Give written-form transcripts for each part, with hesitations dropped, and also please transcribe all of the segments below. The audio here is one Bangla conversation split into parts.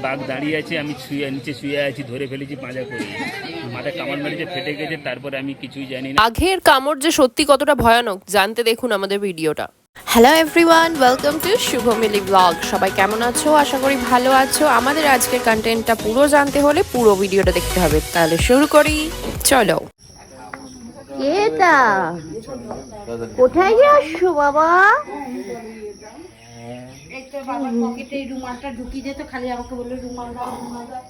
বাঘ দাঁড়িয়ে আছে, আমি নিচে শুয়ে আছি, ধরে ফেলেছি পাঁজা করে, মাথায় কামড় মেরেছে, ফেটে গেছে, তারপরে আমি কিছুই জানি না। বাঘের কামড় যে সত্যি কতটা ভয়ানক জানতে দেখুন আমাদের ভিডিওটা। হ্যালো এভরিওয়ান, ওয়েলকাম টু শুভমিলি ব্লগ। সবাই কেমন আছো? আশা করি ভালো আছো। আমাদের আজকের কন্টেন্টটা পুরো জানতে হলে পুরো ভিডিওটা দেখতে হবে। তাহলে শুরু করি, চলো। এটা কোথায় যাচ্ছো বাবা? একটা বাবার পকেটে এই রুমালটা ঢুকিয়ে দিত, খালি আমাকে বললো রুমাল দাও, রুমাল দাও।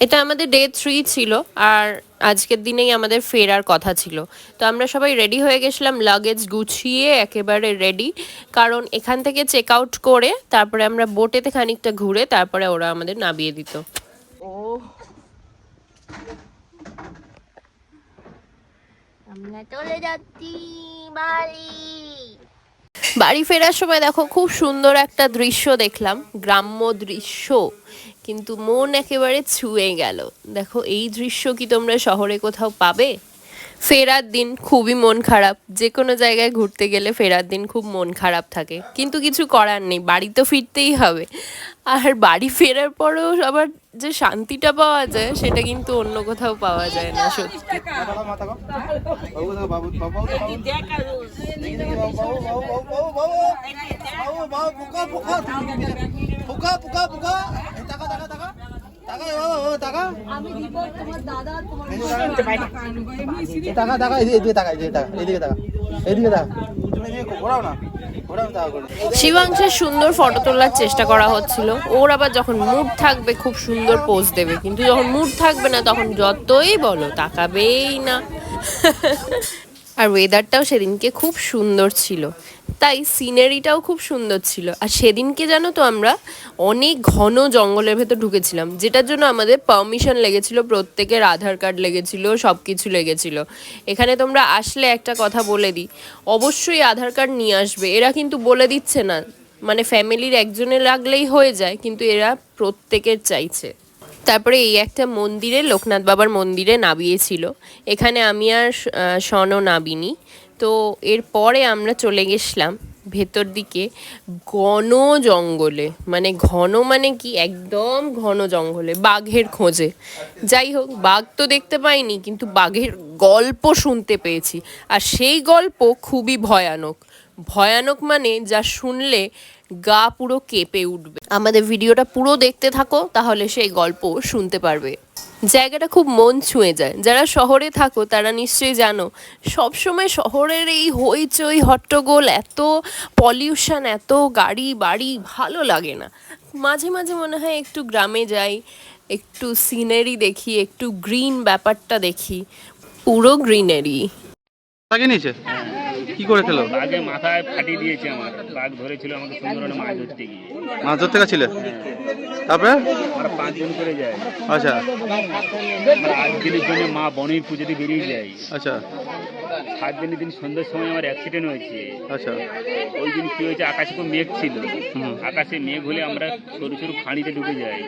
এটা আমাদের ডে 3 ছিল, আর আজকের দিনেই আমাদের ফেরার কথা ছিল। তো আমরা সবাই রেডি হয়ে গেছিলাম, লাগেজ গুছিয়ে একেবারে রেডি, কারণ এখান থেকে চেক আউট করে তারপরে আমরা বোটেতে খানিকটা ঘুরে তারপরে ওরা আমাদের নামিয়ে দিত। আমরা চলে যাচ্ছি বাড়ি। বাড়ি ফেরার সময় দেখো খুব সুন্দর একটা দৃশ্য দেখলাম, গ্রাম্য দৃশ্য, কিন্তু মন একেবারে ছুঁয়ে গেল। দেখো এই দৃশ্য কি তোমরা শহরে কোথাও পাবে? ফেরার দিন খুবই মন খারাপ, যে কোনো জায়গায় ঘুরতে গেলে ফেরার দিন খুব মন খারাপ থাকে, কিন্তু কিছু করার নেই, বাড়ি তো ফিরতেই হবে। আর বাড়ি ফেরার পরেও আবার যে শান্তিটা পাওয়া যায় সেটা কিন্তু অন্য কোথাও পাওয়া যায় না সত্যি। শিবাংশের সুন্দর ফটো তোলার চেষ্টা করা হচ্ছিল, ওর আবার যখন মুড থাকবে খুব সুন্দর পোজ দেবে, কিন্তু যখন মুড থাকবে না তখন যতই বলো তাকাবেই না। আর ওয়েদারটাও সেদিনকে খুব সুন্দর ছিল, তাই সিনারিটাও খুব সুন্দর ছিল। আর সেদিনকে জানো তো আমরা অনেক ঘন জঙ্গলের ভেতর ঢুকেছিলাম, যেটার জন্য আমাদের পারমিশন লেগেছিল, প্রত্যেকের আধার কার্ড লেগেছিল, সব কিছু লেগেছিল। এখানে তোমরা আসলে একটা কথা বলে দিই, অবশ্যই আধার কার্ড নিয়ে আসবে। এরা কিন্তু বলে দিচ্ছে না, মানে ফ্যামিলির একজনের লাগলেই হয়ে যায়, কিন্তু এরা প্রত্যেকের চাইছে। তারপরে এই একটা মন্দিরে, লোকনাথ বাবার মন্দিরে নামিয়েছিল। এখানে আমি আর স্বর্ণ নাবিনি। তো এরপরে আমরা চলে গেছিলাম ভেতর দিকে ঘন জঙ্গলে, মানে ঘন মানে কি একদম ঘন জঙ্গলে, বাঘের খোঁজে। যাই হোক, বাঘ তো দেখতে পাইনি, কিন্তু বাঘের গল্প শুনতে পেয়েছি, আর সেই গল্প খুবই ভয়ানক। ভয়ানক মানে যা শুনলে গা পুরো কেঁপে উঠবে। আমাদের ভিডিওটা পুরো দেখতে থাকো, তাহলে সেই গল্প শুনতে পারবে। জায়গাটা খুব মন ছুঁয়ে যায়। যারা শহরে থাকো তারা নিশ্চয়ই জানো, সবসময় শহরের এই হইচই হট্টগোল, এত পলিউশন, এত গাড়ি বাড়ি ভালো লাগে না। মাঝে মাঝে মনে হয় একটু গ্রামে যাই, একটু সিনারি দেখি, একটু গ্রিন ব্যাপারটা দেখি, পুরো গ্রিনারি। নিচে কি করে খেলো? বাঘে মাথায় ফাটিয়ে দিয়েছে আমার, বাঘ ধরেছিল আমাকে সুন্দরবনে মাছ ধরতে গিয়ে। মাছ ধরতে গেছিলে? তারপরে আমরা 5 জন করে যাই। আচ্ছা, আমরা 8 দিনের জন্য মা বনের পুজোতে বেরিয়ে যাই। আচ্ছা 7 দিনের দিন সন্ধ্যার সময় আমার অ্যাক্সিডেন্ট হয়েছে। আচ্ছা। ওই দিন কি হয়েছে, আকাশে খুব মেঘ ছিল, আকাশে মেঘ হলে আমরা সরু সরু খাঁড়িতে ঢুকে যাই।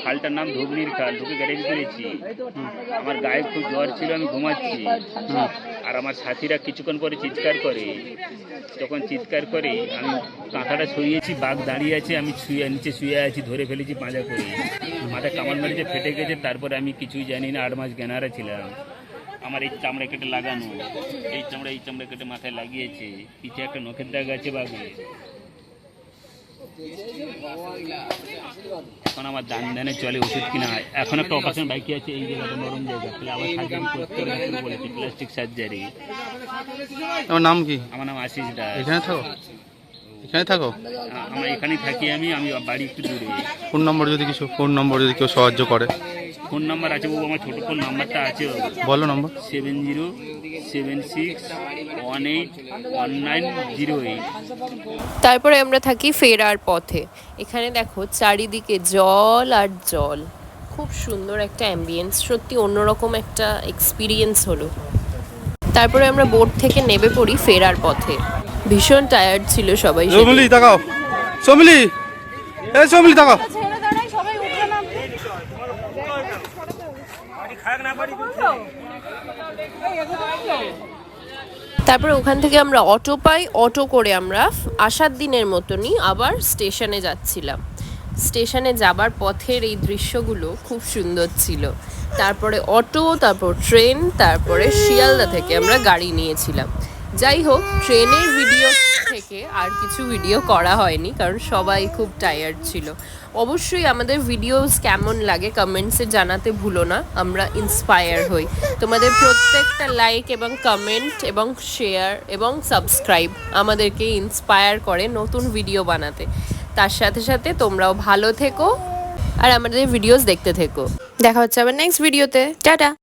খালটার নাম ধবনির খাল, ঢুকে গ্যারেজ করেছি। আমার গায়ে খুব জ্বর ছিল, আমি ঘুমাচ্ছি, আর আমার সাথীরা কিছুক্ষণ পরে চিৎকার করে। যখন চিৎকার করে আমি কাঁথাটা সরিয়েছি, বাঘ দাঁড়িয়ে আছে, আমি নিচে শুয়ে আছি, ধরে ফেলেছি পাঁজা করে, মাথায় কামড় মেরেছে, ফেটে গেছে, তারপরে আমি কিছুই জানি না। 8 মাস জ্ঞানারা ছিলাম। আমার এই চামড়া কেটে লাগানো, এই চামড়া কেটে মাথায় লাগিয়েছে, পিঠে একটা নখের দাগ আছে বাঘে। এখন আমার ধানে চলে, ওষুধ কিনা হয়। এখন একটা অপারেশন বাকি আছে, এই জায়গাটা নরম জায়গা, তাহলে আবার সার্জারি করতে হবে বলেছে, প্লাস্টিক সার্জারি। তোমার নাম কি? আমার নাম আশিস দাস। এখানে থাকো? এখানে থাকো? আমরা এখানেই থাকি, আমি বাড়ি একটু দূরে। ফোন নম্বর যদি কেউ সাহায্য করে? ফোন নাম্বার আছে বাবু, আমার ছোটো ফোন নাম্বারটা আছে, বলো নম্বর। 7076181908। তারপরে আমরা থাকি ফেরার পথে। এখানে দেখো চারিদিকে জল আর জল, খুব সুন্দর একটা অ্যাম্বিয়েন্স, সত্যি অন্যরকম একটা এক্সপিরিয়েন্স হলো। তারপরে আমরা বোট থেকে নেমে পড়ি ফেরার পথে। ভীষণ টায়ার্ড ছিল সবাই। সোমলি তাকাও, সোমলি, এই সোমলি তাকাও। তারপরে ওখান থেকে আমরা অটো পাই, অটো করে আমরা আসার দিনের মতনই আবার স্টেশনে যাচ্ছিলাম। স্টেশনে যাবার পথের এই দৃশ্যগুলো খুব সুন্দর ছিল। তারপরে অটো, তারপর ট্রেন, তারপরে শিয়ালদা থেকে আমরা গাড়ি নিয়েছিলাম। যাই হোক, ট্রেনের ভিডিও থেকে আর কিছু ভিডিও করা হয়নি, কারণ সবাই খুব টায়ার্ড ছিল। অবশ্যই আমাদের ভিডিওস কেমন লাগে কমেন্টসে জানাতে ভুলো না, আমরা ইন্সপায়ার হই। তোমাদের প্রত্যেকটা লাইক এবং কমেন্ট এবং শেয়ার এবং সাবস্ক্রাইব আমাদেরকে ইন্সপায়ার করে নতুন ভিডিও বানাতে। তার সাথে সাথে তোমরাও ভালো থেকো আর আমাদের ভিডিওস দেখতে থেকো। দেখা হচ্ছে আবার নেক্সট ভিডিওতে। টাটা।